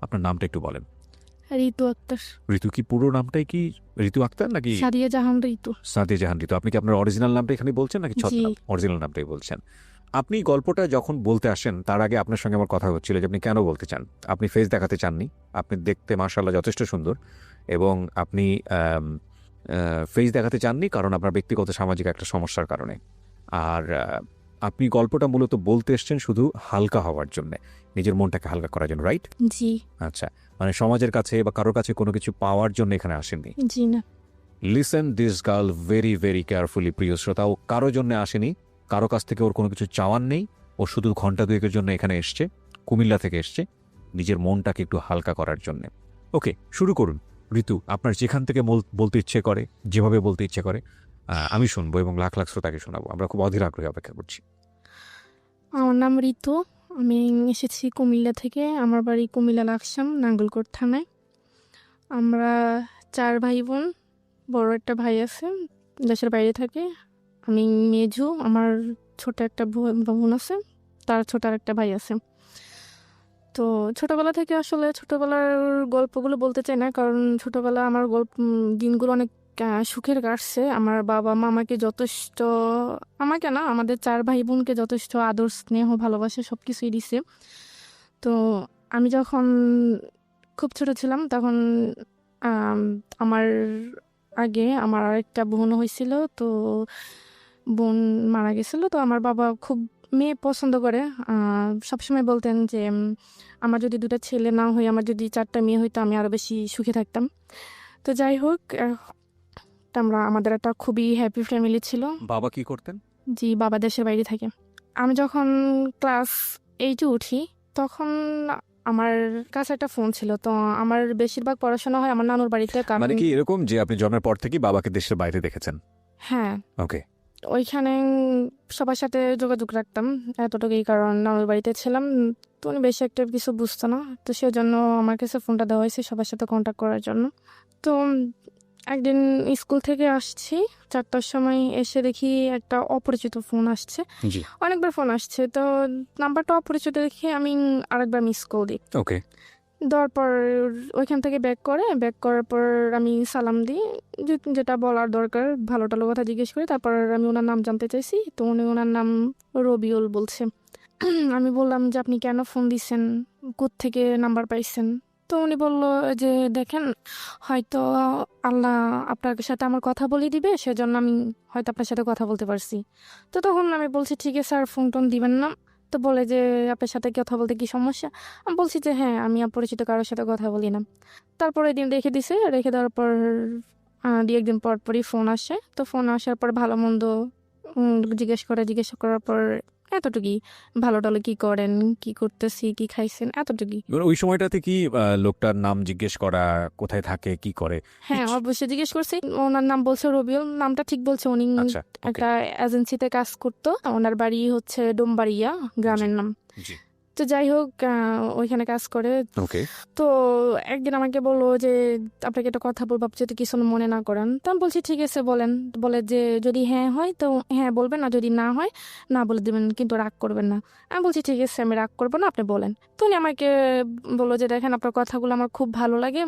আপনার নামটা একটু বলেন। ঋতু আক্তার। ঋতু কি পুরো নামটাই কি ঋতু আক্তার নাকি সাদিয়া জাহান ঋতু? সাদিয়া জাহান ঋতু। আপনি কি আপনার অরিজিনাল নামটা এখানে বলছেন নাকি জি। ছদ্মনাম? অরিজিনাল নামটাই বলছেন। আপনি গল্পটা যখন বলতে আসেন তার আগে আপনার সঙ্গে আমার কথা হচ্ছিল যে আপনি কেন বলতে চান। আপনি ফেস দেখাতে চাননি। আপনি দেখতে মাশাআল্লাহ যথেষ্ট সুন্দর এবং আপনি ফেস দেখাতে চাননি কারণ আপনার ব্যক্তিগত সামাজিক একটা সমস্যার কারণে। আর আপনি গল্পটা মূলত বলতে এসছেন শুধু হালকা হওয়ার জন্যে, নিজের মনটাকে হালকা করার জন্য, রাইট? জি। আচ্ছা, মানে সমাজের কাছে বা কারোর কাছে কোনো কিছু পাওয়ার জন্য এখানে আসেননি। জি না। Listen this girl very very carefully, প্রিয় শ্রোতা। ও কারো জন্য আসেনি, কারো কাছ থেকে ওর কোনো কিছু চাওয়ার নেই। ও শুধু ঘন্টা দুয়েকের জন্য এখানে এসছে, কুমিল্লা থেকে এসছে নিজের মনটাকে একটু হালকা করার জন্য। ওকে, শুরু করুন ঋতু, আপনার যেখান থেকে বলতে ইচ্ছে করে, যেভাবে বলতে ইচ্ছে করে আমি শুনবো এবং লাখ লাখ শ্রোতাকে শোনাবো। আমরা খুব অধীর আগ্রহে অপেক্ষা করছি। আমার নাম ঋতু। আমি এসেছি কুমিল্লা থেকে। আমার বাড়ি কুমিল্লা লাকসাম, নাঙ্গলকোট থানায়। আমরা 4 ভাই বোন। বড় একটা ভাই আছে, দেশের বাইরে থাকে। আমি মেজু। আমার ছোট একটা বোন আছে, তার ছোট আর একটা ভাই আছে। তো ছোটবেলা থেকে আসলে ছোটবেলার গল্পগুলো বলতে চাই না, কারণ ছোটবেলা আমার দিনগুলো অনেক সুখের কাটছে। আমার বাবা মা আমাকে যথেষ্ট, আমাকে না, আমাদের 4 ভাই বোনকে যথেষ্ট আদর স্নেহ ভালোবাসা সব কিছুই দিছে। তো আমি যখন খুব ছোট ছিলাম তখন আম, আমার আগে আমার আরেকটা বোন হয়েছিল। তো বোন মারা গেছিল। তো আমার বাবা খুব মেয়ে পছন্দ করে। সবসময় বলতেন যে আমার যদি 2টা ছেলে না হয়ে আমার যদি 4টা মেয়ে হইতো আমি আরো বেশি সুখে থাকতাম। তো যাই হোক, আমাদের একটা খুবই হ্যাপি ফ্যামিলি ছিল। বাবা কি করতেন? জি, বাবা দেশের বাইরে থাকে। আমি যখন ক্লাস 8-এ উঠি তখন আমার কাছে একটা ফোন ছিল। তো আমার বেশিরভাগ পড়াশোনা হয় আমার নানুর বাড়িতে। মানে কি এরকম যে আপনি জন্মের পর থেকেই বাবাকে দেশের বাইরে দেখেছেন? হ্যাঁ, ওকে। ওইখানে সবার সাথে যোগাযোগ রাখতাম এতটুকুই, কারণ নানুর বাড়িতে ছিলাম। তো উনি বেশি একটা কিছু বুঝতো না, তো সেজন্য আমার কাছে ফোনটা দেওয়া হয়েছে সবার সাথে কন্ট্যাক্ট করার জন্য। তো একদিন স্কুল থেকে আসছি 4টার সময়, এসে দেখি একটা অপরিচিত ফোন আসছে। জি। অনেকবার ফোন আসছে, তো নাম্বারটা অপরিচিত দেখে আমি আরেকবার মিস কল দিই। ওকে। দেওয়ার পর ওইখান থেকে ব্যাক করার পর আমি সালাম দিই, যেটা বলার দরকার ভালো টালো কথা জিজ্ঞেস করি। তারপর আমি ওনার নাম জানতে চাইছি, তো উনি ওনার নাম রবিউল বলছে। আমি বললাম যে আপনি কেন ফোন দিচ্ছেন, কোত্থেকে নাম্বার পাইছেন? তো উনি বলল যে দেখেন, হয়তো আল্লাহ আপনার সাথে আমার কথা বলে দিবে, সেজন্য আমি হয়তো আপনার সাথে কথা বলতে পারছি। তো তখন আমি বলছি ঠিক আছে স্যার, ফোন টোন দিবেন না। তো বলে যে আপনার সাথে কথা বলতে কি সমস্যা? আমি বলছি যে হ্যাঁ, আমি অপরিচিত কারোর সাথে কথা বলি না। তারপরে দিন রেখে দিছে, রেখে দেওয়ার পর 2-1 দিন পর পরই ফোন আসে। তো ফোন আসার পর ভালো মন্দ জিজ্ঞেস করার পর এতটুকুই, ভালো টালো কি করেন, কি করতেছি, কি খাইছেন, এতটুকুই। এবার ওই সময়টাতে কি লোকটার নাম জিজ্ঞেস করা, কোথায় থাকে, কি করে? হ্যাঁ, অবশ্যই জিজ্ঞেস করছি। ওনার নাম বলছে রবিউল, নামটা ঠিক বলছে। উনি আচ্ছা, ওকে। একটা এজেন্সিতে কাজ করতো। ওনার বাড়ি হচ্ছে ডোমবাড়িয়া, গ্রামের নাম। জি। তো যাই হোক, ওইখানে কাজ করে। ওকে। তো একদিন আমাকে বললো যে আপনাকে একটা কথা বলবো, আপনি যদি কিছু মনে না করেন। তো আমি বলছি ঠিক আছে বলেন। বলে যে যদি হ্যাঁ হয় তো হ্যাঁ বলবেন, আর যদি না হয় না বলে দেবেন, কিন্তু রাগ করবেন না। আমি বলছি ঠিক আছে, আমি রাগ করবো না, আপনি বলেন। তো উনি আমাকে বললো যে দেখেন, আপনার কথাগুলো আমার খুব ভালো লাগে।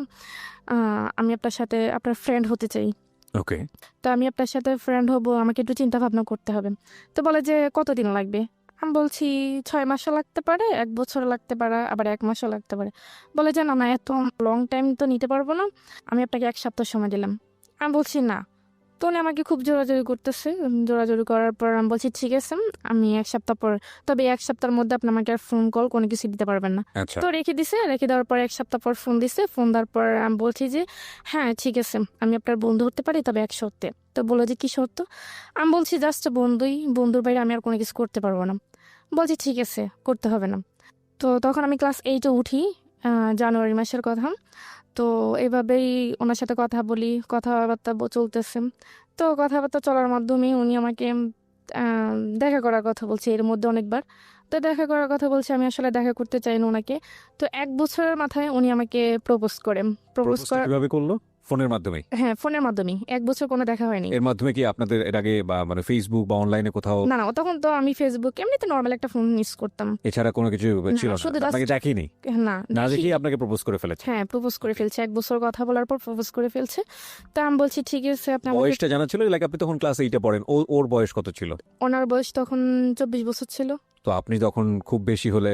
আমি আপনার সাথে আপনার ফ্রেন্ড হতে চাই। ওকে। তো আমি আপনার সাথে ফ্রেন্ড হব, আমাকে একটু চিন্তা ভাবনা করতে হবে। তো বলে যে কতদিন লাগবে? আমি বলছি 6 মাসও লাগতে পারে, 1 বছর লাগতে পারে, আবার 1 মাসও লাগতে পারে। বলে যে না না, এত লং টাইম তো নিতে পারবো না, আমি আপনাকে 1 সপ্তাহ সময় দিলাম। আমি বলছি না। তো উনি আমাকে খুব জোরাজোরি করতেছে। জোরাজোরি করার পর আমি বলছি ঠিক আছে, আমি 1 সপ্তাহ পর, তবে 1 সপ্তাহের মধ্যে আপনি আমাকে আর ফোন কল কোনো কিছু দিতে পারবেন না। আচ্ছা। তো রেখে দিছে। রেখে দেওয়ার পর 1 সপ্তাহ পর ফোন দিছে। ফোন দেওয়ার পর আমি বলছি যে হ্যাঁ ঠিক আছে, আমি আপনার বন্ধু হতে পারি, তবে 1 শর্তে। তো বললো যে কি শর্ত? আমি বলছি জাস্ট বন্ধুই, বন্ধুর বাইরে আমি আর কোনো কিছু করতে পারবো না। বলছি ঠিক আছে, করতে হবে না। তো তখন আমি ক্লাস 8-এ উঠি, জানুয়ারি মাসের কথা। তো এভাবেই ওনার সাথে কথা বলি, কথাবার্তা চলতেছে। তো কথাবার্তা চলার মাধ্যমে উনি আমাকে দেখা করার কথা বলছে এর মধ্যে অনেকবার। তো দেখা করার কথা বলছে, আমি আসলে দেখা করতে চাই না ওনাকে। তো 1 বছরের মাথায় উনি আমাকে প্রপোজ করেন। প্রপোজ প্রপোজটা করার কিভাবে করলো? ফোনের মাধ্যমেই? হ্যাঁ, ফোনের মাধ্যমেই। ১ বছর কোনো দেখা হয়নি। এর মাধ্যমে কি আপনাদের এর আগে বা মানে ফেসবুক বা অনলাইনে কোথাও না, না, তখন তো আমি ফেসবুক এমনিতে নরমাল একটা ফোন ইউজ করতাম। এছাড়া কোনো কিছু ছিল না? শুধু আপনাকে দেখেনি? না, না দেখি দেখেই আপনাকে প্রপোজ করে ফেলেছে? হ্যাঁ, প্রপোজ করে ফেলছে। ১ বছর কথা বলার পর প্রপোজ করে ফেলছে। তো আমি বলছি ঠিক আছে আপনি আমাকে বয়সটা জানা ছিল? লাইক আপনি তখন ক্লাস 8 এ পড়েন। ওর বয়স কত ছিল? ওনার বয়স তখন ২৪ বছর ছিল। তো আপনি তখন খুব বেশি হলে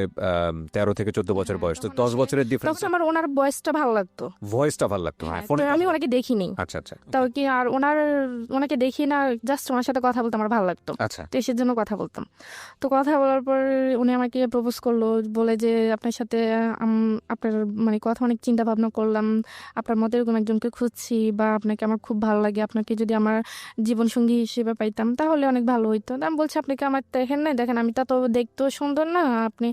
13 থেকে 14 বছর হ্যাঁ, বয়স। তো তখন 10 আসলে বছরের ডিফারেন্স। তখন আমার ওনার বয়সটা ভালো লাগতো। ভয়েসটা ভালো লাগতো। হ্যাঁ, হ্যাঁ, ফোনে তো আমি ওনাকে দেখিনি। আচ্ছা, আচ্ছা। তাও কি আর ওনাকে দেখি না, জাস্ট ওনার সাথে কথা বলতে আমার ভালো লাগতো। আচ্ছা। তো সেজন্য কথা বলতাম। তো কথা বলার পর উনি আমাকে প্রপোজ করলো, বলে যে আপনার সাথে আপনার মানে কথা অনেক চিন্তা ভাবনা করলাম। আপনার মতো এরকম একজনকে খুঁজছি বা আপনাকে আমার খুব ভালো লাগে। আপনাকে যদি আমার জীবনসঙ্গী হিসেবে পাইতাম তাহলে অনেক ভালো হইতো। তো আমি বলছি আপনি কি আমার দেখেন নাই? দেখেন আমি তো দেখতেও সুন্দর না। আপনি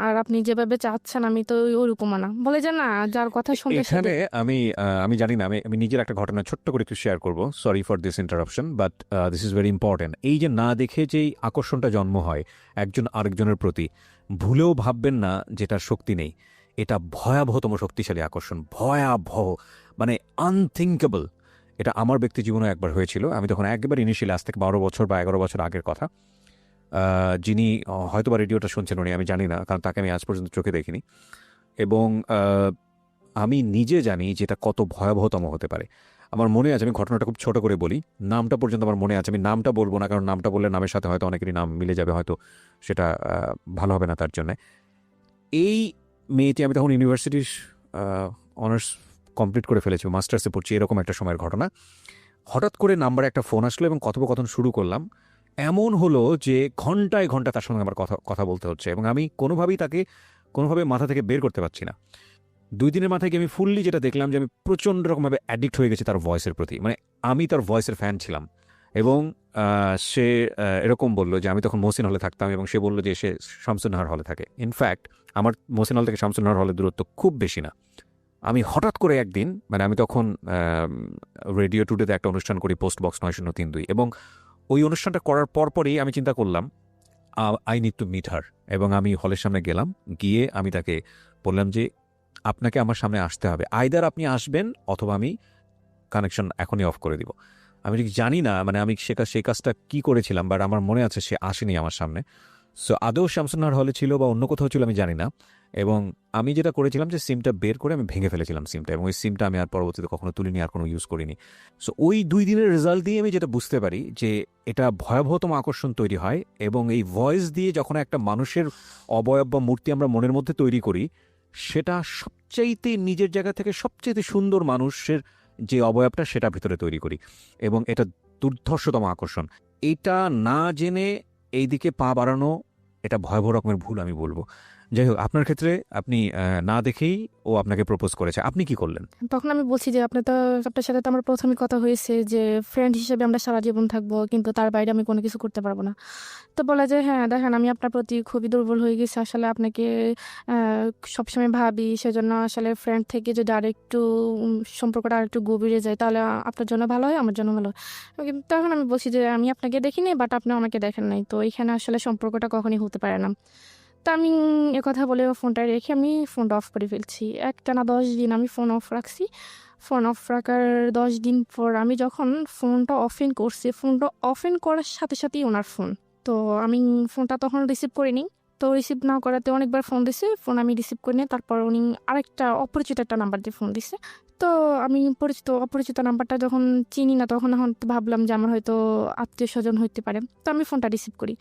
আর আপনি যেভাবে চাচ্ছেন আমি তো ওরকমও না। বলে যে না, যার কথা শুনতে এখানে আমি জানি না, আমি নিজের একটা ঘটনা ছোট্ট করে একটু শেয়ার করব। Sorry for this interruption, but this is very important. এই যে না দেখে যেই আকর্ষণটা জন্ম হয় একজন আরেকজনের প্রতি, ভুলেও ভাববেন না যেটার শক্তি নেই। এটা ভয়াবহতম শক্তিশালী আকর্ষণ, ভয়াবহ, মানে আনথিঙ্কেবল। এটা আমার ব্যক্তি জীবনে একবার হয়েছিল। আমি তখন একবার ইনিশিয়ালি, আজ থেকে 12 বছর বা 11 বছর আগের কথা। যিনি হয়তো বা রেডিওটা শুনছেন উনি, আমি জানি না, কারণ তাকে আমি আজ পর্যন্ত চোখে দেখিনি। এবং আমি নিজে জানি যে এটা কত ভয়াবহতম হতে পারে। আমার মনে আছে, আমি ঘটনাটা খুব ছোট করে বলি, নামটা পর্যন্ত আমার মনে আছে। আমি নামটা বলবো না, কারণ নামটা বললে নামের সাথে হয়তো অনেকেরই নাম মিলে যাবে, হয়তো সেটা ভালো হবে না তার জন্য। এই মেয়েটি, আমি তখন ইউনিভার্সিটির অনার্স কমপ্লিট করে ফেলেছি, মাস্টার্সে পড়ছি, এরকম একটা সময়ের ঘটনা। হঠাৎ করে নাম্বারে একটা ফোন আসলো এবং কথোপকথন শুরু করলাম। এমন হলো যে ঘন্টায় ঘন্টা তার সঙ্গে আমার কথা বলতে হচ্ছে এবং আমি কোনোভাবে মাথা থেকে বের করতে পারছি না। 2 দিনের মাথায় গিয়ে আমি ফুললি যেটা দেখলাম যে আমি প্রচণ্ড রকমভাবে অ্যাডিক্ট হয়ে গেছি তার ভয়েসের প্রতি। মানে আমি তার ভয়েসের ফ্যান ছিলাম। এবং সে এরকম বলল যে, আমি তখন মহসিন হলে থাকতাম এবং সে বলল যে সে শামসুন্নাহার হলে থাকে। ইনফ্যাক্ট আমার মহসিন হল থেকে শামসুন্নাহার হলের দূরত্ব খুব বেশি না। আমি হঠাৎ করে একদিন, মানে আমি তখন রেডিও টুডেতে একটা অনুষ্ঠান করি, পোস্ট বক্স 9032, এবং ওই অনুষ্ঠানটা করার পরপরই আমি চিন্তা করলাম I need to meet her. এবং আমি হলের সামনে গেলাম, গিয়ে আমি তাকে বললাম যে আপনাকে আমার সামনে আসতে হবে, আইদার আপনি আসবেন অথবা আমি কানেকশন এখনই অফ করে দিব। আমি ঠিক জানি না মানে আমি সেই কাজটা কি করেছিলাম, বাট আমার মনে আছে সে আসেনি আমার সামনে। সো আদৌ শামসুন্নাহার হলে ছিল বা অন্য কোথাও ছিল আমি জানি না। এবং আমি যেটা করেছিলাম যে সিমটা বের করে আমি ভেঙে ফেলেছিলাম সিমটা, এবং ওই সিমটা আমি আর পরবর্তীতে কখনো তুলিনি, আর কোনো ইউজ করিনি। সো ওই 2 দিনের রেজাল্ট দিয়ে আমি যেটা বুঝতে পারি যে এটা ভয়াবহতম আকর্ষণ তৈরি হয়। এবং এই ভয়েস দিয়ে যখন একটা মানুষের অবয়ব বা মূর্তি আমরা মনের মধ্যে তৈরি করি, সেটা সবচাইতে নিজের জায়গা থেকে সবচাইতে সুন্দর মানুষের যে অবয়বটা সেটা ভিতরে তৈরি করি, এবং এটা দুর্ধর্ষতম আকর্ষণ। এটা না জেনে এই দিকে পা বাড়ানো, এটা ভয়াবহ রকমের ভুল আমি বলবো। যাই হোক, আপনার ক্ষেত্রে আপনি না দেখেই ও আপনাকে প্রপোজ করেছে, আপনি কি করলেন? তখন আমি বলছি যে আপনার সাথে তো আমার প্রথমে কথা হয়েছে যে ফ্রেন্ড হিসেবে আমরা সারা জীবন থাকবো, কিন্তু তার বাইরে আমি কোনো কিছু করতে পারবো না। তো বলে যে হ্যাঁ দেখেন, আমি আপনার প্রতি খুবই দুর্বল হয়ে গেছি, আসলে আপনাকে সবসময় ভাবি, সেজন্য আসলে ফ্রেন্ড থেকে যদি আরেকটু সম্পর্কটা আরেকটু গভীরে যায় তাহলে আপনার জন্য ভালো হয়, আমার জন্য ভালো হয়। কিন্তু তখন আমি বলছি যে আমি আপনাকে দেখিনি, বাট আপনিও আমাকে দেখেন নাই, তো এইখানে আসলে সম্পর্কটা কখনই হতে পারে না। তো আমি কথা বলে ফোনটা রেখে আমি ফোনটা অফ করে ফেলছি। একটানা 10 দিন আমি ফোন অফ রাখছি। ফোন অফ রাখার 10 দিন পর আমি যখন ফোনটা করছি, ফোনটা করার সাথে সাথেই ওনার ফোন। তো আমি ফোনটা তখন রিসিভ করিনি। তো রিসিভ না করাতে অনেকবার ফোন দিছে, ফোন আমি রিসিভ করিনি। তারপর উনি আরেকটা অপরিচিত একটা নাম্বার দিয়ে ফোন দিছে। তো আমি অপরিচিত নাম্বারটা যখন চিনি না, তখন এখন ভাবলাম যে আমার হয়তো আত্মীয় স্বজন হইতে পারে। তো আমি ফোনটা রিসিভ করি।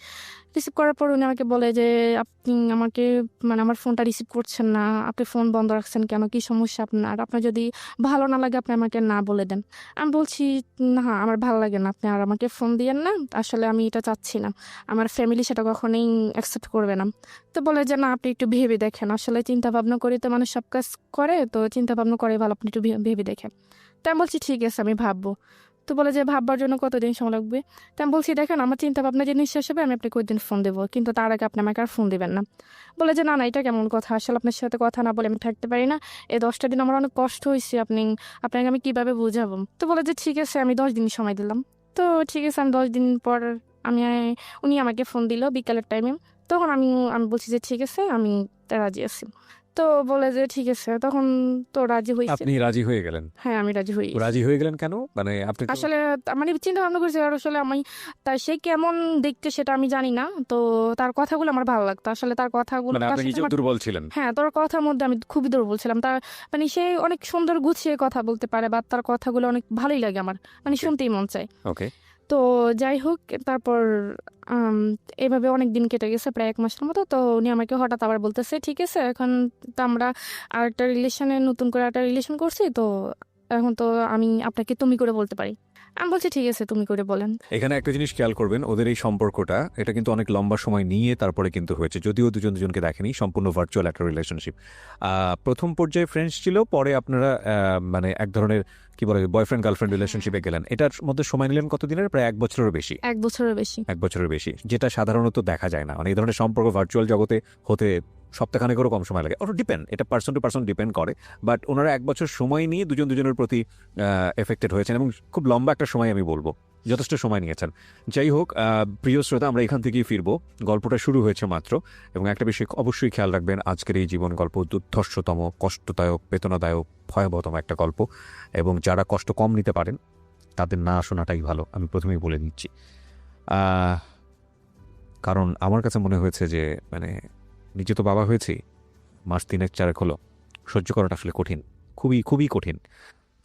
রিসিভ করার পর উনি আমাকে বলে যে আপনি আমাকে মানে আমার ফোনটা রিসিভ করছেন না, আপনি ফোন বন্ধ রাখছেন কেন, কি সমস্যা আপনার যদি ভালো না লাগে আপনি আমাকে না বলে দেন। আমি বলছি না, আমার ভালো লাগে না, আপনি আর আমাকে ফোন দিয়েন না, আসলে আমি এটা চাচ্ছি না, আমার ফ্যামিলি সেটা কখনোই অ্যাকসেপ্ট করবে না। তো বলে যে না, আপনি একটু ভেবে দেখেন, আসলে চিন্তা ভাবনা করে তো মানুষ সব কাজ করে, তো চিন্তা ভাবনা করে ভালো, আপনি একটু ভেবে দেখেন। তো আমি বলছি ঠিক আছে আমি ভাববো। তো বলে যে ভাববার জন্য কতদিন সময় লাগবে? তো আমি বলছি দেখেন, আমার চিন্তা ভাবনা যে শেষ হবে আমি আপনাকে ওই দিন ফোন দেবো, কিন্তু তার আগে আপনি আমাকে আর ফোন দেবেন না। বলে যে না না, এটা কেমন কথা, আসলে আপনার সাথে কথা না বলে আমি থাকতে পারি না, এই 10টা দিন আমার অনেক কষ্ট হয়েছে, আপনাকে আমি কিভাবে বুঝাবো? তো বলে যে ঠিক আছে, আমি 10 দিন সময় দিলাম। তো ঠিক আছে, আমি 10 দিন পর আমি উনি আমাকে ফোন দিল বিকালের টাইমে। তখন আমি বলছি যে ঠিক আছে, আমি রাজি আছি। তো বলে যে ঠিক আছে, তখন তো রাজি হয়েছে। আপনি রাজি হয়ে গেলেন? হ্যাঁ, আমি রাজি হই। রাজি হয়ে গেলেন কেন? মানে আপনি তো আসলে মানে চিন্তা ভাবনা করছি, আর আসলে আমি তার সে কেমন দেখতে সেটা আমি জানি না, তো তার কথাগুলো আমার ভালো লাগতো, আসলে তার কথাগুলো মানে তার আপনি সাথে নিজেও আমার, দুর্বল ছিলেন? হ্যাঁ তোর কথার মধ্যে আমি খুবই দুর্বল ছিলাম। তার মানে সে অনেক সুন্দর গুছিয়ে কথা বলতে পারে, বা তার কথাগুলো অনেক ভালোই লাগে আমার, মানে ওকে, শুনতেই মন চায়। ওকে। তো যাই হোক, তারপর আম, এভাবে অনেক দিন কেটে গেছে, প্রায় 1 মাসের মতো। তো উনি আমাকে হঠাৎ আবার বলতেছে ঠিক আছে, এখন তো আমরা আর একটা রিলেশনে, নতুন করে একটা রিলেশন করছি, তো এখন তো আমি আপনাকে তুমি করে বলতে পারি। আমি বলছি ঠিক আছে, তুমি করে বলেন। এখানে একটা জিনিস খেয়াল করবেন, ওদের এই সম্পর্কটা এটা কিন্তু অনেক লম্বা সময় নিয়ে তারপরে কিন্তু হয়েছে, যদিও দুজন দুজনকে দেখেনি, সম্পূর্ণ ভার্চুয়াল একটা রিলেশনশিপ। প্রথম পর্যায়ে ফ্রেন্ডস ছিল, পরে আপনারা মানে এক ধরনের কি বলে বয়ফ্রেন্ড গার্লফ্রেন্ড রিলেশনশিপে গেলেন। এটার মধ্যে সময় নিলেন কতদিনের? প্রায় 1 বছরেরও বেশি। 1 বছরের বেশি। 1 বছরের বেশি, যেটা সাধারণত দেখা যায় না। মানে এই ধরনের সম্পর্ক ভার্চুয়াল জগতে হতে সপ্তাহখানেকেরও কম সময় লাগে। ওটা ডিপেন্ড, এটা পার্সন টু পার্সন ডিপেন্ড করে। বাট ওনারা 1 বছর সময় নিয়ে দুজন দুজনের প্রতি এফেক্টেড হয়েছেন, এবং খুব লম্বা একটা সময় আমি বলবো, যথেষ্ট সময় নিয়েছেন। যাই হোক, প্রিয় শ্রোতা, আমরা এখান থেকেই ফিরবো। গল্পটা শুরু হয়েছে মাত্র, এবং একটা বিষয় অবশ্যই খেয়াল রাখবেন, আজকের এই জীবন গল্প দুর্ধর্ষতম, কষ্টদায়ক, বেদনাদায়ক, ভয়াবহতম একটা গল্প, এবং যারা কষ্ট কম নিতে পারেন তাদের না শোনাটাই ভালো, আমি প্রথমেই বলে দিচ্ছি। কারণ আমার কাছে মনে হয়েছে যে মানে নিজে তো বাবা হয়েছি, মাস 3-4 হলো, সহ্য করাটা আসলে কঠিন, খুবই খুবই কঠিন।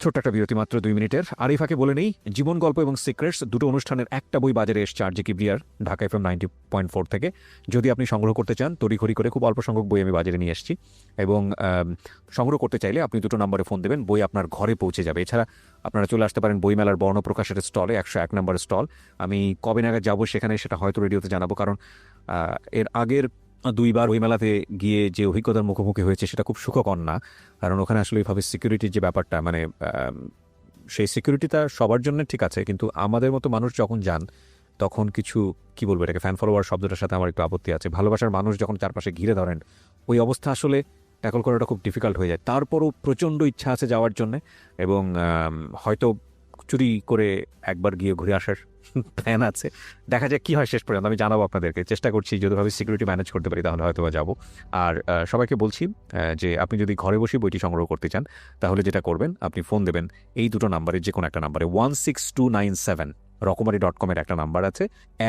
ছোট্ট একটা বিরতি, মাত্র 2 মিনিটের। আর এই ফাঁকে বলে নেই, জীবন গল্প এবং সিক্রেটস দুটো অনুষ্ঠানের একটা বই বাজারে এসছে আর জে কিবরিয়ার, ঢাকা FM 90.4 থেকে। যদি আপনি সংগ্রহ করতে চান, তড়িঘড়ি করে খুব অল্প সংখ্যক বই আমি বাজারে নিয়ে এসেছি, এবং সংগ্রহ করতে চাইলে আপনি দুটো নম্বরে ফোন দেবেন, বই আপনার ঘরে পৌঁছে যাবে। এছাড়া আপনারা চলে আসতে পারেন বইমেলার বর্ণপ্রকাশের স্টলে, 101 নম্বরের স্টল। আমি কবে নাগাদ যাবো সেখানে সেটা হয়তো রেডিওতে জানাবো, কারণ এর আগের 2বার বইমেলাতে গিয়ে যে অভিজ্ঞতার মুখোমুখি হয়েছে সেটা খুব সুখকর না। কারণ ওখানে আসলে এইভাবে সিকিউরিটির যে ব্যাপারটা, মানে সেই সিকিউরিটিটা সবার জন্য ঠিক আছে, কিন্তু আমাদের মতো মানুষ যখন যান তখন কিছু, কি বলবো এটাকে, ফ্যান ফলোয়ার শব্দটার সাথে আমার একটু আপত্তি আছে। ভালোবাসার মানুষ যখন চারপাশে ঘিরে ধরেন, ওই অবস্থা আসলে ট্যাকল করাটা খুব ডিফিকাল্ট হয়ে যায়। তারপরও প্রচণ্ড ইচ্ছা আছে যাওয়ার জন্য, এবং হয়তো চুরি করে একবার গিয়ে ঘুরে আসার প্ল্যান আছে। দেখা যাক কি হয় শেষ পর্যন্ত, আমি জানাবো আপনাদেরকে। চেষ্টা করছি যদিভাবে সিকিউরিটি ম্যানেজ করতে পারি তাহলে হয়তো যাবো। আর সবাইকে বলছি যে আপনি যদি ঘরে বসে বইটি সংগ্রহ করতে চান, তাহলে যেটা করবেন, আপনি ফোন দেবেন এই দুটো নাম্বারে, যে কোনো একটা নাম্বারে, 16297 রকমারি.com একটা নাম্বার আছে,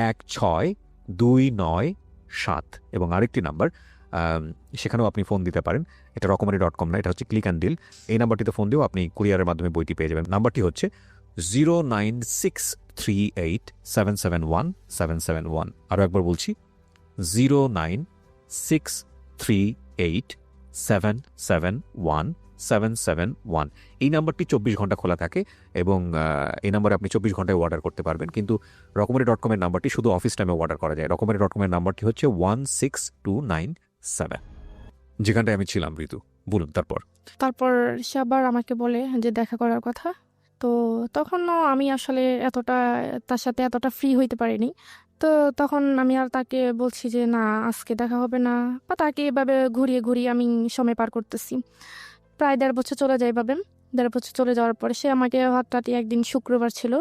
16297, এবং আরেকটি নাম্বার, সেখানেও আপনি ফোন দিতে পারেন। এটা রকমারি.com না, এটা হচ্ছে ক্লিক অ্যান্ড ডিল। এই নাম্বারটিতে ফোন দিয়েও আপনি কুরিয়ারের মাধ্যমে বইটি পেয়ে যাবেন। নাম্বারটি হচ্ছে 09638771771। আরও একবার বলছি, 09638771771। এই নাম্বারটি 24 ঘন্টা খোলা থাকে, এবং এই নাম্বারে আপনি 24 ঘন্টায় অর্ডার করতে পারবেন। কিন্তু রকমারি.com এর নাম্বারটি শুধু অফিস টাইমে অর্ডার করা যায়। রকমারি.com এর নাম্বারটি হচ্ছে 16297, যেখানটায় আমি ছিলাম। ঋতু, বলুন তারপর। তারপর সে আবার আমাকে বলে যে দেখা করার কথা। তো তখনও আমি আসলে এতটা তার সাথে এতটা ফ্রি হইতে পারিনি। তো তখন আমি আর তাকে বলছি যে না, আজকে দেখা হবে না, বা তাকে এভাবে ঘুরিয়ে ঘুরিয়ে আমি সময় পার করতেছি। প্রায় 1.5 বছর চলে যায় এভাবে। 1.5 বছর চলে যাওয়ার পরে সে আমাকে হঠাৎ একদিন শুক্রবার ছিল,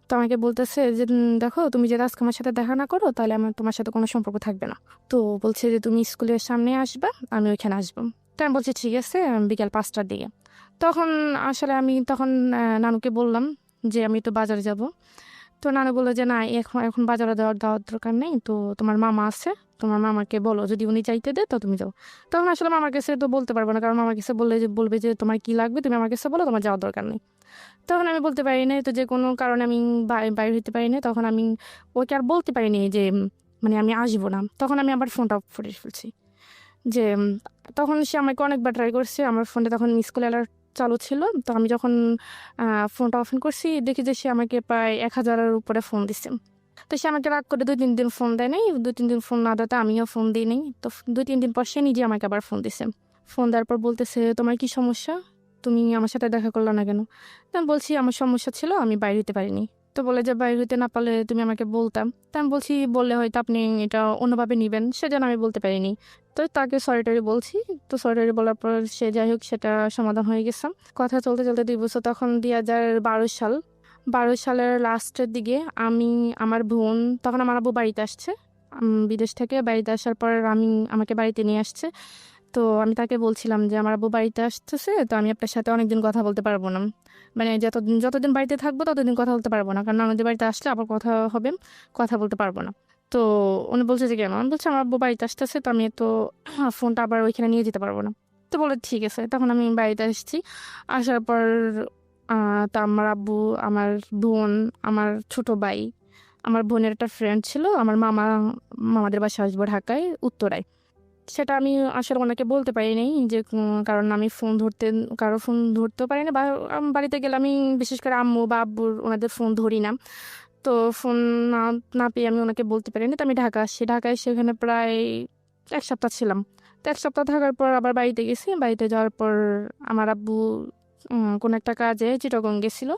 তো আমাকে বলতেছে যে দেখো, তুমি যদি আজকে আমার সাথে দেখা না করো তাহলে আমার তোমার সাথে কোনো সম্পর্ক থাকবে না। তো বলছে যে তুমি স্কুলের সামনে আসবা, আমি ওইখানে আসবো। তো আমি বলছি ঠিক আছে, বিকাল 5টার দিকে। তখন আসলে আমি তখন নানুকে বললাম যে আমি তো বাজারে যাব। তো নানু বললো যে না, এখন এখন বাজারে দেওয়ার দরকার নেই, তো তোমার মামা আছে, তোমার মামাকে বলো, যদি উনি চাইতে দেয় তো তুমি যাও। তখন আসলে মামার কাছে তো বলতে পারবো না, কারণ মামার কাছে বলবে যে তোমার কি লাগবে, তুমি আমার কাছে বলো, তোমার যাওয়ার দরকার নেই। তখন আমি বলতে পারি না, তো যে কোনো কারণে আমি বাইরে হইতে পারি না। তখন আমি ওকে আর বলতে পারিনি যে মানে আমি আসবো না। তখন আমি আবার ফোনটা অফ করে ফেলছি। যে তখন সে আমাকে অনেকবার ট্রাই করছে, আমার ফোনটা তখন মিস কল অ্যালার্ট চালু ছিল। তো আমি যখন ফোনটা অফ করছি, দেখি যে সে আমাকে প্রায় 1000-এর উপরে ফোন দিচ্ছে। তো সে আমাকে রাগ করে 2-3 দিন ফোন দেয় নাই। 2-3 দিন ফোন না দেওয়াতে আমিও ফোন দিই নাই। তো 2-3 দিন পর সে নিজে আমাকে আবার ফোন দিছে। ফোন দেওয়ার পর বলতেছে তোমার কি সমস্যা, তুমি আমার সাথে দেখা করলো না কেন? তো আমি বলছি আমার সমস্যা ছিল, আমি বাইরে হতে পারিনি। তো বলে যে বাইরে হইতে না পারলে তুমি আমাকে বলতাম। তা আমি বলছি বললে হয়তো আপনি এটা অন্যভাবে নেবেন, সেজন্য আমি বলতে পারিনি। তো তাকে সরি বলছি। তো সরি বলার পর সে যাই হোক, সেটা সমাধান হয়ে গেছে। কথা চলতে চলতে 2 বছর, তখন 2012 সাল, 2012 সালের লাস্টের দিকে আমি, আমার বোন, তখন আমার আব্বু বাড়িতে আসছে বিদেশ থেকে। বাড়িতে আসার পর আমাকে বাড়িতে নিয়ে আসছে। তো আমি তাকে বলছিলাম যে আমার আব্বু বাড়িতে আসতেছে, তো আমি আপনার সাথে অনেকদিন কথা বলতে পারবো না, মানে যতদিন বাড়িতে থাকবো ততদিন কথা বলতে পারবো না, কারণ আমাদের বাড়িতে আসলে আবার কথা হবে, কথা বলতে পারবো না। তো উনি বলছে যে কেন, আমি বলছি আমার আব্বু বাড়িতে আসতেছে, তো আমি তো ফোনটা আবার ওইখানে নিয়ে যেতে পারবো না। তো বলে ঠিক আছে। তখন আমি বাড়িতে আসছি, আসার পর তা আমার আব্বু, আমার বোন, আমার ছোট ভাই, আমার বোনের একটা ফ্রেন্ড ছিল, আমার মামাদের বাসা আসবো ঢাকায় উত্তরায়। সেটা আমি আসলে ওনাকে বলতে পারি নাই যে কারণ আমি কারো ফোন ধরতেও পারি না, বা বাড়িতে গেলে আমি বিশেষ করে আম্মু বা আব্বুর ওনাদের ফোন ধরি না। তো ফোন না না পেয়ে আমি ওনাকে বলতে পারিনি। তো আমি ঢাকা আসছি, ঢাকায় সেখানে প্রায় 1 সপ্তাহ ছিলাম। তো 1 সপ্তাহ থাকার পর আবার বাড়িতে গেছি। বাড়িতে যাওয়ার পর আমার আব্বু কোনো একটা কাজে চিটাগং গেছিল।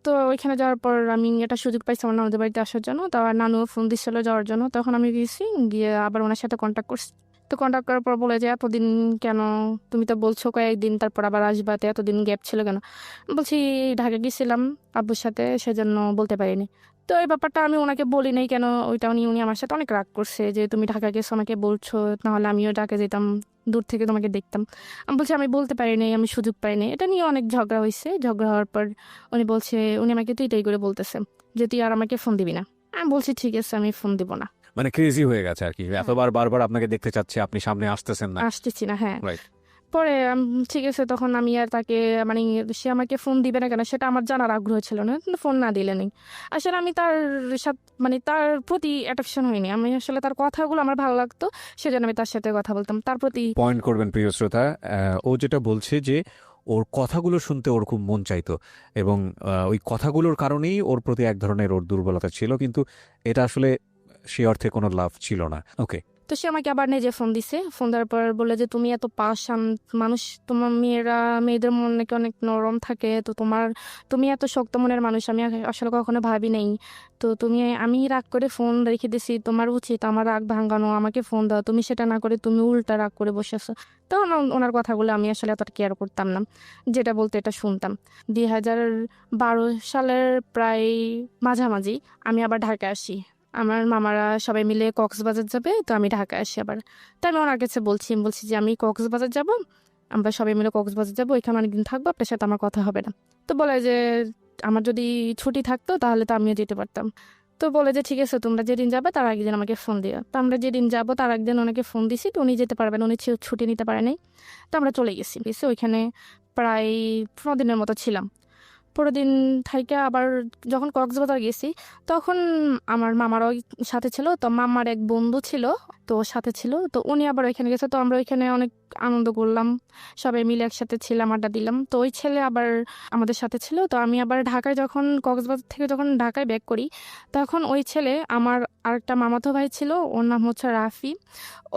তো ওইখানে যাওয়ার পর আমি একটা সুযোগ পাইছি আমার নানুদের বাড়িতে আসার জন্য। তো আমার নানু ফোন দিচ্ছিল যাওয়ার জন্য, তখন আমি গেছি, গিয়ে আবার ওনার সাথে কন্ট্যাক্ট করছি। তো কন্ট্যাক্ট করার পর বলে যে এতদিন কেন, তুমি তো বলছো কয়েকদিন তারপর আবার আসবা, তো এতদিন গ্যাপ ছিল কেন? বলছি ঢাকা গেছিলাম আব্বুর সাথে, সেজন্য বলতে পারিনি। তো এই ব্যাপারটা আমি ওনাকে বলি নাই কেন, ওইটা উনি আমার সাথে অনেক রাগ করছে যে তুমি ঢাকা গেছো আমাকে বলছো, নাহলে আমিও ঢাকা যেতাম, দূর থেকে তোমাকে দেখতাম। আমি বলছি আমি বলতে পারি নাই, আমি সুযোগ পাই নাই। এটা নিয়ে অনেক ঝগড়া হয়েছে। ঝগড়া হওয়ার পর উনি আমাকে তো এটাই করে বলতেছে যে তুই আর আমাকে ফোন দিবি না। আমি বলছি ঠিক আছে, আমি ফোন দিব না, মানে ক্রেজি হয়ে গেছে আর কি, এতবার বারবার আপনাকে দেখতে চাচ্ছে, আপনি সামনে আসতেছেন না। আসতেছি না। হ্যাঁ। রাইট। পরে ঠিক আছে, তখন আমি আর তাকে, মানে সে আমাকে ফোন দিবে না কেন সেটা আমার জানার আগ্রহ ছিল না, কিন্তু ফোন না দিলে নেই। আসলে আমি তার সাথে, মানে তার প্রতি অ্যাট্রাকশন হয়নি, আমি আসলে তার কথাগুলো আমার ভালো লাগতো, সেজন্য আমি তার সাথে কথা বলতাম, তার প্রতি। পয়েন্ট করবেন প্রিয় শ্রোতা, ও যেটা বলছে যে ওর কথাগুলো শুনতে ওর খুব মন চাইতো, এবং ওই কথাগুলোর কারণেই ওর প্রতি এক ধরনের ওর দুর্বলতা ছিল, কিন্তু এটা আসলে সে অর্থে কোনো লাভ ছিল না। ওকে। তো সে আমাকে আবার নিজে ফোন দিছে, ফোন দেওয়ার পর বলে যে তুমি এত পাষাণ মানুষ, তোমার মেয়েদের মন নাকি অনেক নরম থাকে, তো তুমি এত শক্ত মনের মানুষ, আমি আসলে কখনো ভাবি নাই। তো আমি রাগ করে ফোন রেখে দিছি, তোমার উচিত আমার রাগ ভাঙানো, আমাকে ফোন দাও, তুমি সেটা না করে তুমি উল্টা রাগ করে বসেছো। তখন ওনার কথাগুলো আমি আসলে এতটা কেয়ার করতাম না, যেটা বলতে এটা শুনতাম। 2012 সালের প্রায় মাঝামাঝি আমি আবার ঢাকা আসি। আমার মামারা সবাই মিলে কক্সবাজার যাবে, তো আমি ঢাকা আসি আবার। তো আমি ওনার কাছে বলছি যে আমি কক্সবাজার যাব, আমরা সবাই মিলে কক্সবাজার যাবো, এখানে অনেকদিন থাকবো, আপনার সাথে আমার কথা হবে না। তো বলে যে আমার যদি ছুটি থাকতো তাহলে তো আমিও যেতে পারতাম। তো বলে যে ঠিক আছে, তোমরা যেদিন যাবে তার একদিন আমাকে ফোন দিও। তো আমরা যেদিন যাবো তার একদিন ওনাকে ফোন দিছি, তো উনি যেতে পারবেন, উনি ছুটি নিতে পারে নাই। তো আমরা চলে গেছি, ওইখানে প্রায় 15 দিনের মতো ছিলাম। পরের দিন থাইকা আবার যখন কক্সবাজার গেছি, তখন আমার মামারও সাথে ছিল, তো মামার এক বন্ধু ছিল, তো ওর সাথে ছিল, তো উনি আবার ওইখানে গেছে। তো আমরা ওইখানে অনেক আনন্দ করলাম, সবাই মিলে একসাথে ছিলাম, আড্ডা দিলাম। তো ওই ছেলে আবার আমাদের সাথে ছিল। তো আমি আবার কক্সবাজার থেকে যখন ঢাকায় ব্যাক করি, তখন ওই ছেলে আমার আরেকটা মামাতো ভাই ছিল, ওর নাম হচ্ছে রাফি।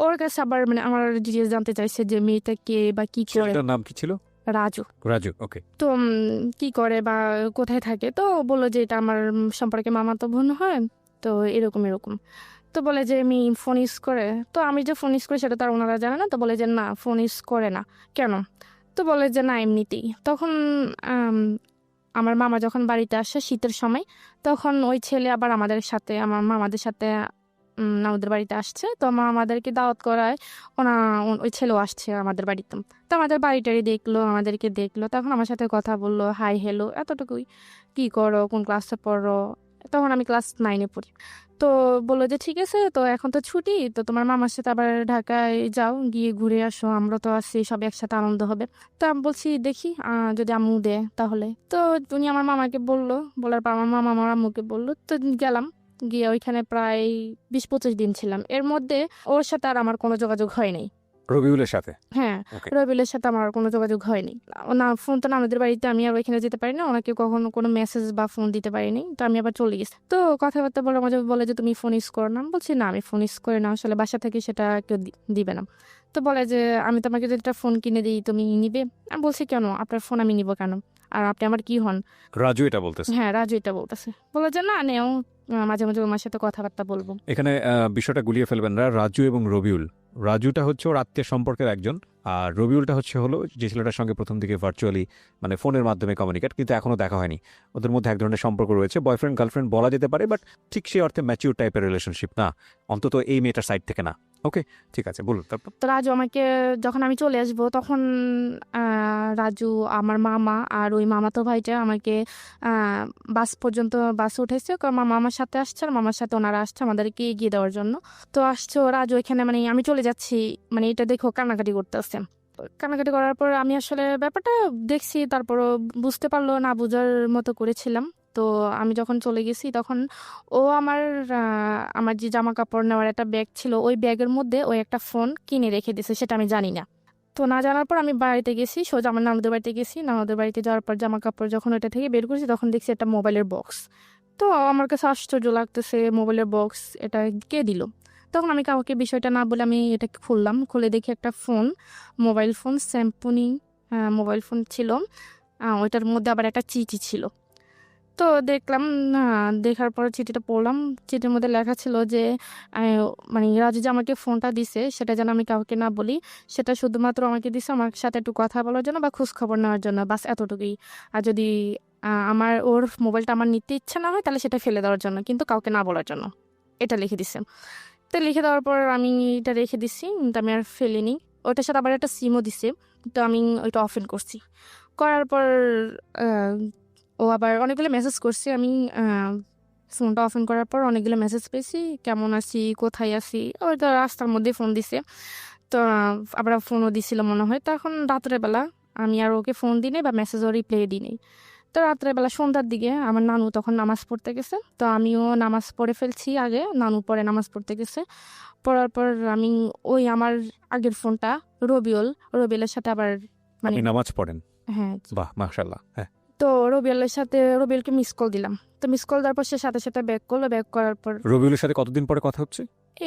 ওর কাছে আবার মানে আমার ডিটেলস জানতে চাইছে যে মেয়েটা কে বা কি করে। ছেলেটার নাম কি ছিল? রাজু। রাজু। ওকে। তো কি করে বা কোথায় থাকে, তো বললো যে এটা আমার সম্পর্কে মামাতো বোন হয়, তো এরকম এরকম। তো বলে যে আমি ফোন ইউজ করে, তো আমি যে ফোন ইউজ করি সেটা তার ওনারা জানে না। তো বলে যে না, ফোন ইউজ করে না কেন? তো বলে যে না, এমনিতেই। তখন আমার মামা যখন বাড়িতে আসে শীতের সময়, তখন ওই ছেলে আবার আমার মামাদের সাথে আমাদের বাড়িতে আসছে। তো আমাদেরকে দাওয়াত করায় ওই ছেলেও আসছে আমাদের বাড়িতে। তো আমাদের বাড়িটারি দেখলো, আমাদেরকে দেখলো, তখন আমার সাথে কথা বললো, হাই হ্যালো, এতটুকুই। কি করো, কোন ক্লাসে পড়ো? তখন আমি ক্লাস 9-এ পড়ি। তো বললো যে ঠিক আছে, তো এখন তো ছুটি, তো তোমার মামার সাথে আবার ঢাকায় যাও, গিয়ে ঘুরে আসো, আমরা তো আছি, সব একসাথে আনন্দ হবে। তো আমি বলছি দেখি যদি আম্মু দেয় তাহলে। তো উনি আমার মামাকে বললো, বলার পর আমার মামা আমার আম্মুকে বললো, তো গেলাম। গিয়ে ওইখানে প্রায় 20-25 দিন ছিলাম। এর মধ্যে ওর সাথে আর আমার কোনো যোগাযোগ হয়নি। রবিউলের সাথে? হ্যাঁ, ওকে। রবিলের সাথে আমার আর কোনো যোগাযোগ হয়নি। না, ফোন তো আমাদের বাড়িতে, আমি আর ওইখানে যেতে পারি না, ওনাকে কখনো কোনো মেসেজ বা ফোন দিতে পারিনি। তো আমি আবার চলে গেছি। তো কথাবার্তা বলে মাঝে বলে যে তুমি ফোন ইউজ করো না। আমি বলছি না, আমি ফোন ইউজ করি না, আসলে বাসা থেকে সেটা কেউ দিবে না। তো বলে যে আমি তোমাকে যদি একটা ফোন কিনে দিই তুমি নিবে? আমি বলছি কেন, আপনার ফোন আমি নিব কেন, আর আপনি আমার কি হন? রাজু এটা বলতেছে? হ্যাঁ, রাজু এটা বলতেছে। বলে যে না নেও, মাঝে মাঝে তোমার সাথে কথাবার্তা বলবো। এখানে বিষয়টা গুলিয়ে ফেলবেন না। রাজু এবং রবিউল, রাজুটা হচ্ছে ওর আত্মীয় সম্পর্কের একজন, আর রবিউলটা হলো যে ছেলেটার সঙ্গে প্রথম দিকে ভার্চুয়ালি মানে ফোনের মাধ্যমে কমিউনিকেট, কিন্তু এখনো দেখা হয়নি। ওদের মধ্যে এক ধরনের সম্পর্ক রয়েছে, বয়ফ্রেন্ড গার্লফ্রেন্ড বলা যেতে পারে, বাট ঠিক সেই অর্থে ম্যাচিউর টাইপের রিলেশনশিপ না, অন্তত এই মেয়েটার সাইড থেকে না। ঠিক আছে, বলুন তারপর। তো রাজু আমাকে যখন আমি চলে আসবো তখন রাজু আমার মামা আর ওই মামাতো ভাইটা আমাকে বাস পর্যন্ত বাসে উঠেছে, কারণ মামা আমার সাথে আসছে আর মামার সাথে ওনারা আসছে আমাদেরকে এগিয়ে দেওয়ার জন্য। তো আসছে রাজু এখানে, মানে আমি চলে যাচ্ছি, মানে এটা দেখো কান্নাকাটি করতেছে। কান্নাকাটি করার পর আমি আসলে ব্যাপারটা দেখছি, তারপরও বুঝতে পারলো না, বোঝার মতো করেছিলাম। তো আমি যখন চলে গেছি তখন ও আমার যে জামা কাপড় নেওয়ার একটা ব্যাগ ছিল, ওই ব্যাগের মধ্যে ওই একটা ফোন কিনে রেখে দিয়েছে, সেটা আমি জানি না। তো না জানার পর আমি বাড়িতে গেছি, সোজা আমার নানুদের বাড়িতে গেছি। নানুদের বাড়িতে যাওয়ার পর জামা কাপড় যখন ওইটা থেকে বের করছি তখন দেখছি একটা মোবাইলের বক্স। তো আমার কাছে আশ্চর্য লাগতেছে, মোবাইলের বক্স এটা কে দিল। তখন আমি কাউকে বিষয়টা না বলে আমি এটা খুললাম, খুলে দেখি একটা phone, mobile phone, Samsung mobile phone ছিল। ওইটার মধ্যে আবার একটা চিঠি ছিল। তো দেখলাম, দেখার পর চিঠিটা পড়লাম। চিঠির মধ্যে লেখা ছিল যে মানে রাজু যে আমাকে ফোনটা দিছে সেটা যেন আমি কাউকে না বলি, সেটা শুধুমাত্র আমাকে দিছে আমার সাথে একটু কথা বলার জন্য বা খোঁজ খবর নেওয়ার জন্য, বাস এতটুকুই। আর যদি আমার ওর মোবাইলটা আমার নিতে ইচ্ছা না হয় তাহলে সেটা ফেলে দেওয়ার জন্য, কিন্তু কাউকে না বলার জন্য, এটা লিখে দিছে। তো লিখে দেওয়ার পর আমি এটা রেখে দিছি, কিন্তু আমি আর ফেলিনি। ওটার সাথে আবার একটা সিমও দিছে, তো আমি ওইটা অফ করছি। করার পর আহ, ও আবার অনেকগুলো মেসেজ করছে। আমি ফোনটা অফ করার পর অনেকগুলো মেসেজ পেয়েছি, কেমন আছি, কোথায় আছি, ওইটা রাস্তার মধ্যে ফোন দিছে। তো আবার ফোনও দিছিল মনে হয়। তখন রাত্রের বেলা আমি আর ওকে ফোন দিই নাই বা মেসেজও রিপ্লাই দিই নাই। তো রাত্রের বেলা সন্ধ্যার দিকে আমার নানু তখন নামাজ পড়তে গেছে, তো আমিও নামাজ পড়ে ফেলছি আগে, নানু পরে নামাজ পড়তে গেছে। পড়ার পর আমি ওই আমার আগের ফোনটা রবিউলের সাথে আবার, মানে আপনি নামাজ পড়েন? হ্যাঁ। বাহ, মাশাআল্লাহ। হ্যাঁ। তো রবিউলকে মিস কল দিলাম। তো মিস কল দেওয়ার পর সে সাথে সাথে ব্যাক করলো, ব্যাক করার পর রবিউলের সাথে কতদিন পরে কথা হচ্ছে?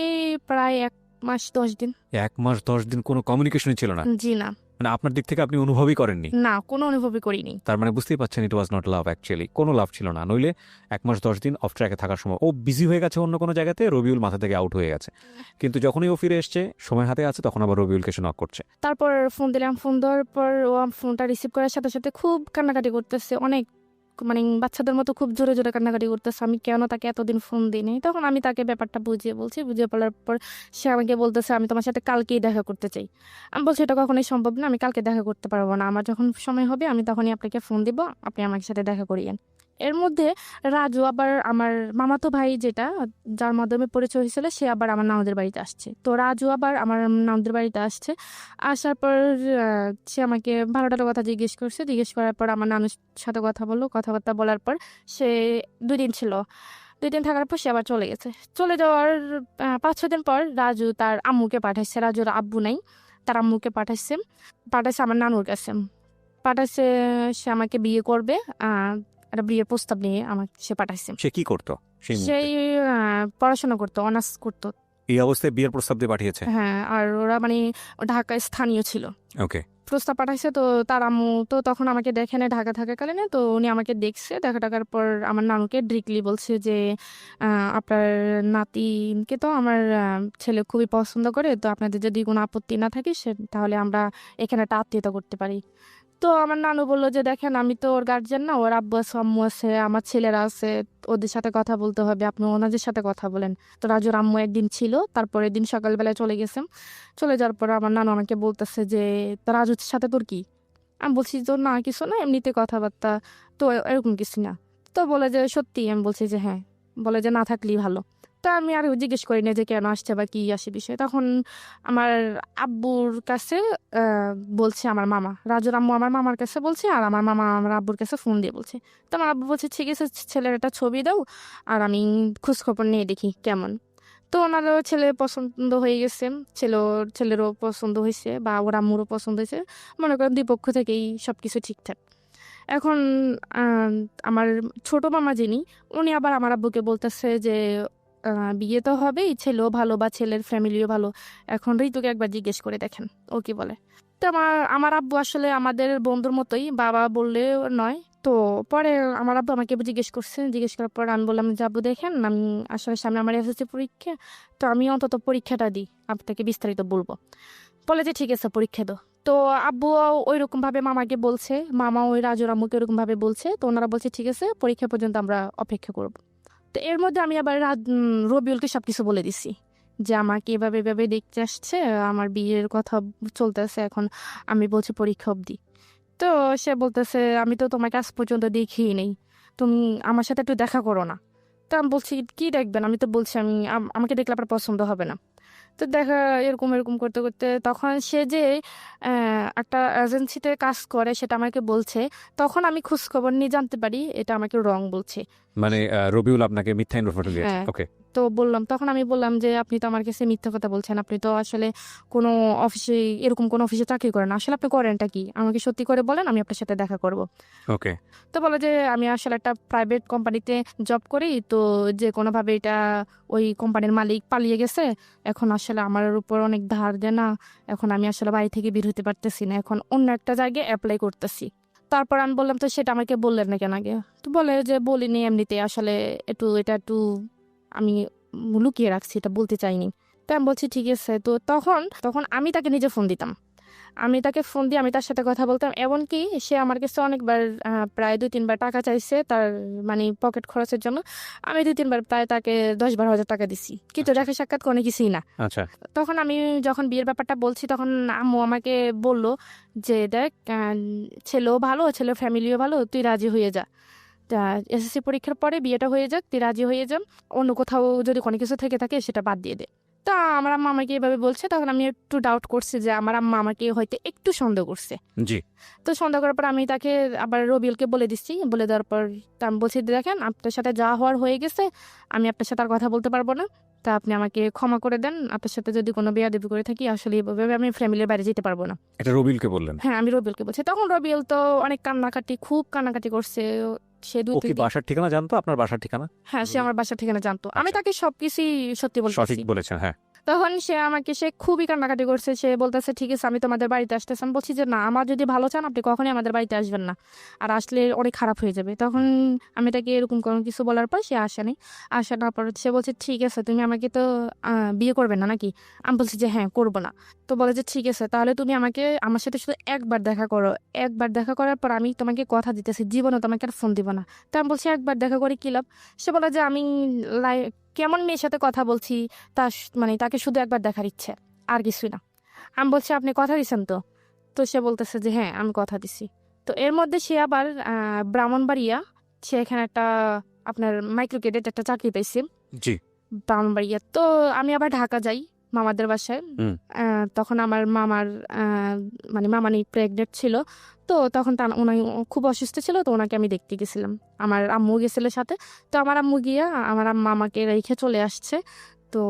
এই প্রায় 1 মাস 10 দিন। 1 মাস 10 দিন কোনো কমিউনিকেশনই ছিল না? জি না। মানে আপনার দিক থেকে আপনি অনুভবই করেননি? না, কোনো অনুভবই করিনি। তার মানে বুঝতেই পারছেন ইট ওয়াজ নট লাভ, অ্যাকচুয়ালি কোনো লাভ ছিল না। নইলে 1 মাস 10 দিন অফ ট্র্যাকে থাকার সময় ও বিজি হয়ে গেছে অন্য কোনো জায়গাতে, রবিউল মাথা থেকে আউট হয়ে গেছে। কিন্তু যখনই ও ফিরে এসছে, সময় হাতে আছে, তখন আবার রবিউলকে সে নক করছে। তারপর ফোন দিলাম, ফোন দেওয়ার পর ও ফোনটা রিসিভ করার সাথে সাথে খুব কান্নাকাটি করতেছে, অনেক, মানে বাচ্চাদের মতো খুব জোরে জোরে কান্নাকাটি করতেছে। আমি কেন তাকে এতদিন ফোন দিইনি। তখন আমি তাকে ব্যাপারটা বুঝিয়ে বলার পর সে আমাকে বলতেছে আমি তোমার সাথে কালকেই দেখা করতে চাই। আমি বলছি এটা কখনোই সম্ভব না, আমি কালকে দেখা করতে পারবো না, আমার যখন সময় হবে আমি তখনই আপনাকে ফোন দিব, আপনি আমার সাথে দেখা করিয়েন। এর মধ্যে রাজু আবার আমার মামাতো ভাই যেটা, যার মাধ্যমে পরিচয় হয়েছিল, সে আবার আমার নানুদের বাড়িতে আসছে। তো রাজু আবার আমার নানুদের বাড়িতে আসছে। আসার পর সে আমাকে ভালোটার কথা জিজ্ঞেস করার পর আমার নানুর সাথে কথা বললো, কথাবার্তা বলার পর সে 2 দিন ছিল। 2 দিন থাকার পর সে আবার চলে গেছে। চলে যাওয়ার 5-6 দিন পর রাজু তার আম্মুকে পাঠাইছে, রাজুর আব্বু নাই, তার আম্মুকে পাঠাইছে আমার নানুর কাছে। পাঠাইছে সে আমাকে বিয়ে করবে, একটা বিয়ের প্রস্তাব নিয়ে আমাকে সে পাঠাইছে। সে কি করতো সেই মুহূর্তে? সেই পড়াশোনা করতো, অনার্স করতো। এই অবস্থায় বিয়ের প্রস্তাব দিয়ে পাঠিয়েছে? হ্যাঁ, আর ওরা মানে ঢাকায় স্থানীয় ছিল। ওকে। প্রস্তাব পাঠাইছে। তো তার আম্মু তো তখন আমাকে দেখে নেয় ঢাকা থাকাকালীন, তো উনি আমাকে দেখছে, টাকার পর আমার নানুকে ডিরেক্টলি বলছে যে আপনার নাতিকে তো আমার ছেলে খুবই পছন্দ করে, তো আপনাদের যদি কোনো আপত্তি না থাকে তাহলে আমরা এখানে একটা আত্মীয়তা করতে পারি। তো আমার নানু বললো যে দেখেন আমি তো ওর গার্জিয়ান না, ওর আব্বু আছে, আম্মু আছে, আমার ছেলেরা আছে, ওদের সাথে কথা বলতে হবে, আপনি ওনাদের সাথে কথা বলেন। তো রাজুর আম্মু একদিন ছিল, তারপরের দিন সকালবেলায় চলে গেছে। চলে যাওয়ার পর আমার নানু আমাকে বলতেছে যে তো রাজুর সাথে তোর কি? আমি বলছি তো না কিছু না, এমনিতে কথাবার্তা, তো এরকম কিছু না। তো বলে যে সত্যি? আমি বলছি যে হ্যাঁ। বলে যে না থাকলেই ভালো। তো আমি আর জিজ্ঞেস করি না যে কেন আসছে বা কি আসে বিষয়। তখন আমার আব্বুর কাছে বলছে আমার মামা, রাজুর আম্মু আমার মামার কাছে বলছে, আর আমার মামা আমার আব্বুর কাছে ফোন দিয়ে বলছে। তো আমার আব্বু বলছে ঠিক আছে, ছেলের একটা ছবি দাও আর আমি খোঁজখবর নিয়ে দেখি কেমন। তো ওনারও ছেলে পছন্দ হয়ে গেছে, ছেলেরও পছন্দ হয়েছে বা ওর আম্মুরও পছন্দ হয়েছে। মনে করেন 2 পক্ষ থেকেই সবকিছু ঠিকঠাক। এখন আমার ছোট মামা যিনি, উনি আবার আমার আব্বুকে বলতেছে যে বিয়ে তো হবেই, ছেলেও ভালো বা ছেলের ফ্যামিলিও ভালো, এখন ঋতুকে একবার জিজ্ঞেস করে দেখেন ও কি বলে। তো আমার আব্বু আসলে আমাদের বন্ধুর মতোই, বাবা বললে নয়। তো পরে আমার আব্বু আমাকে জিজ্ঞেস করার পর আমি বললাম যে আব্বু দেখেন আমি আসলে সামনে আমার এসএসসি পরীক্ষা, তো আমি অন্তত পরীক্ষাটা দিই, আপনাকে বিস্তারিত বলবো। বলে যে ঠিক আছে পরীক্ষা দাও। তো আব্বু ওই রকম ভাবে মামাকে বলছে, মামা ওই রাজুর আম্মুকে ওরকম ভাবে বলছে। তো ওনারা বলছে ঠিক আছে পরীক্ষা পর্যন্ত আমরা অপেক্ষা করব। তো এর মধ্যে আমি আবার রবিউলকে সবকিছু বলে দিছি যে আমাকে এভাবে এভাবে দেখতে আসছে, আমার বিয়ের কথা চলতেছে, এখন আমি বলছি পরীক্ষা অবধি। তো সে বলতেছে আমি তো তোমাকে আজ পর্যন্ত দেখিই নেই, তুমি আমার সাথে একটু দেখা করো না। তো আমি বলছি কি দেখবেন, আমি তো বলছি আমি আমাকে দেখলে আপনার পছন্দ হবে না। তো দেখা এরকম এরকম করতে করতে তখন সে যে একটা এজেন্সিতে কাজ করে সেটা আমাকে বলছে, তখন আমি খোঁজ খবর নিয়ে জানতে পারি এটা আমাকে রং বলছে। মানে রবিউল আপনাকে মিথ্যা ইনফরমেশন দিয়েছে? হ্যাঁ। ওকে। তো বললাম, তখন আমি বললাম যে আপনি তো আমার কাছে মিথ্যা কথা বলছেন, আপনি তো আসলে কোনো অফিসে এরকম কোনো অফিসে চাকরি করেন না, আসলে আপনি করেনটা কি আমাকে সত্যি করে বলেন, আমি আপনার সাথে দেখা করব। ওকে। তো বলে যে আমি আসলে একটা প্রাইভেট কোম্পানিতে জব করি, তো যে কোনোভাবে এটা ওই কোম্পানির মালিক পালিয়ে গেছে, এখন আসলে আমার উপর অনেক ধার দেনা, এখন আমি আসলে বাড়ি থেকে বের হতে পারতেছি না, এখন অন্য একটা জায়গায় অ্যাপ্লাই করতেছি। তারপর আমি বললাম তো সেটা আমাকে বললেন না কেন আগে? তো বলে যে বলিনি, এমনিতে আসলে এটা একটু আমি লুকিয়ে রাখছি, এটা বলতে চাইনি। তো আমি বলছি ঠিক আছে। তো তখন তখন আমি তাকে নিজে ফোন দিতাম, আমি তাকে ফোন দিয়ে আমি তার সাথে কথা বলতাম, এমনকি সে আমার কাছে অনেকবার প্রায় 2-3 বার টাকা চাইছে তার মানে পকেট খরচের জন্য। আমি 2-3 বার প্রায় তাকে 10-12 হাজার টাকা দিছি, কিন্তু দেখা সাক্ষাৎ কোনো কিছুই না। আচ্ছা। তখন আমি যখন বিয়ের ব্যাপারটা বলছি তখন আম্মু আমাকে বলল যে দেখ ছেলেও ভালো, ছেলের ফ্যামিলিও ভালো, তুই রাজি হয়ে যা, তা এসএসসি পরীক্ষার পরে বিয়েটা হয়ে যাক, তুই রাজি হয়ে যা, অন্য কোথাও যদি কোনো কিছু থেকে থাকে সেটা বাদ দিয়ে দে। তা আমার আম্মা আমাকে এভাবে বলছে, তখন আমি একটু ডাউট করছি যে আমার আম্মা আমাকে হয়তো একটু সন্দেহ করছে। জি। তো সন্দেহ করার পর আমি তাকে আবার রবিউলকে বলে দিচ্ছি, বলে দেওয়ার পর তা আমি বলছি দেখেন আপনার সাথে যা হওয়ার হয়ে গেছে, আমি আপনার সাথে আর কথা বলতে পারবো না, তা আপনি আমাকে ক্ষমা করে দেন, আপনার সাথে যদি কোনো বেয়াদবি করে থাকি আসলে এভাবে আমি ফ্যামিলির বাইরে যেতে পারবো না। এটা রবিউলকে বললেন? হ্যাঁ, আমি রবিউলকে বলছি। তখন রবিউল তো অনেক কান্নাকাটি, খুব কান্নাকাটি করছে। সে ও কি বাসার ঠিকানা জানতো, আপনার বাসার ঠিকানা? হ্যাঁ, সে আমার বাসার ঠিকানা জানতো, আমি আচ্ছা। তাকে সবকিছুই সত্যি সঠিক বলতেছি। বলেছেন, হ্যাঁ। তখন সে খুবই কান্নাকাটি করছে, সে বলতেছে ঠিক আছে আমি তোমাদের বাড়িতে আসতেছি। আমি বলছি যে না, আমার যদি ভালো চান আপনি কখনই আমাদের বাড়িতে আসবেন না, আর আসলে অনেক খারাপ হয়ে যাবে। তখন আমি তাকে এরকম কোনো কিছু বলার পর সে আসেনি। আসে না পর সে বলছে ঠিক আছে তুমি আমাকে তো বিয়ে করবে না নাকি? আমি বলছি যে হ্যাঁ করবো না। তো বলে যে ঠিক আছে তাহলে তুমি আমাকে আমার সাথে শুধু একবার দেখা করো, একবার দেখা করার পর আমি তোমাকে কথা দিতেছি জীবনে তোমাকে আর ফোন দিব না। তো আমি বলছি একবার দেখা করে কি লাভ? সে বলে যে আমি কেমন মেয়ের সাথে কথা বলছি, মানে তাকে শুধু একবার দেখার ইচ্ছে, আর কিছুই না। আমি বলছি আপনি কথা দিছেন তো? তো সে বলতেছে যে হ্যাঁ আমি কথা দিছি। তো এর মধ্যে সে আবার ব্রাহ্মণবাড়িয়া, সে এখানে একটা আপনার মাইক্রো ক্রেডিট একটা চাকরি পাইছে জি। ব্রাহ্মণবাড়িয়া। তো আমি আবার ঢাকা যাই মামাদের বাসায়। তখন আমার মামার মানে মামানি প্রেগনেন্ট ছিল, তো তখন উনি খুব অসুস্থ ছিল, তো ওনাকে আমি দেখতে গেছিলাম, আমার আম্মু গেছিল সাথে। তো আমার আম্মু গিয়া আমার মামাকে রেখে চলে আসছে। তো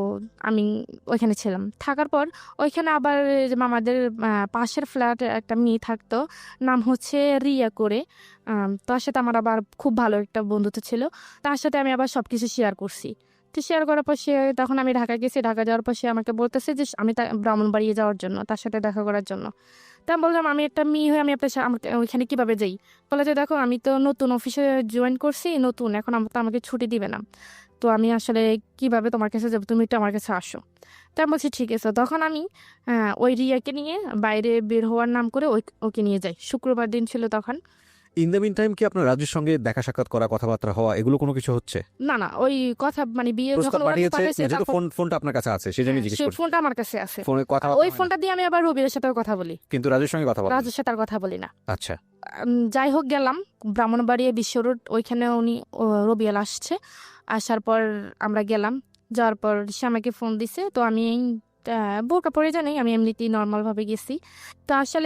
আমি ওইখানে ছিলাম, থাকার পর ওইখানে আবার এই যে মামাদের পাশের ফ্ল্যাটে একটা মেয়ে থাকতো, নাম হচ্ছে রিয়া করে। তার সাথে আমার আবার খুব ভালো একটা বন্ধুত্ব ছিল, তার সাথে আমি আবার সবকিছু শেয়ার করছি। তো শেয়ার করার পর সে তখন আমি ঢাকা গেছি, ঢাকা যাওয়ার পর সে আমাকে বলতেছে যে আমি ব্রাহ্মণবাড়িয়ে যাওয়ার জন্য, তার সাথে দেখা করার জন্য। তা আমি বললাম আমি একটা মেয়ে হয়ে আমি আপনার আমাকে ওইখানে কিভাবে যাই? বলে যে দেখো আমি তো নতুন অফিসে জয়েন করছি, নতুন, এখন তো আমাকে ছুটি দিবে না, তো আমি আসলে কিভাবে তোমার কাছে যাবো, তুমি একটু আমার কাছে আসো। তা আমি বলছি ঠিক আছে। তখন আমি ওই রিয়াকে নিয়ে বাইরে বের হওয়ার নাম করে ওকে নিয়ে যাই, শুক্রবার দিন ছিল তখন। ইন দ্য মিন টাইম কি আপনার রাজুর সঙ্গে দেখা সাক্ষাৎ করা, কথাবার্তা হওয়া, এগুলো কোনো কিছু হচ্ছে? না না, ওই কথা মানে বিয়ে যখন প্রস্তাব ওরা পাঠিয়েছে, পাঠাইছে, যেহেতু তারপর ফোনটা আপনার কাছে আছে সেজন্য জিজ্ঞেস সেই করছি। ফোনটা আমার কাছে আছে, ফোনে কথা ওই ফোনটা দিয়ে আমি আবার রবির সাথেও কথা বলি, কিন্তু রাজুর সঙ্গে কথা বলেন? রাজুর সাথে আর কথা বলি না। আচ্ছা। যাই হোক গেলাম ব্রাহ্মণবাড়িয়া বিশ্ব রোড, ওইখানে উনি রবিয়াল আসছে। আসার পর আমরা গেলাম, যাওয়ার পর সে আমাকে ফোন দিছে, তো আমি বোরকা পরে জানি আমি এমনিতেই নর্মাল ভাবে গেছি। তো আসলে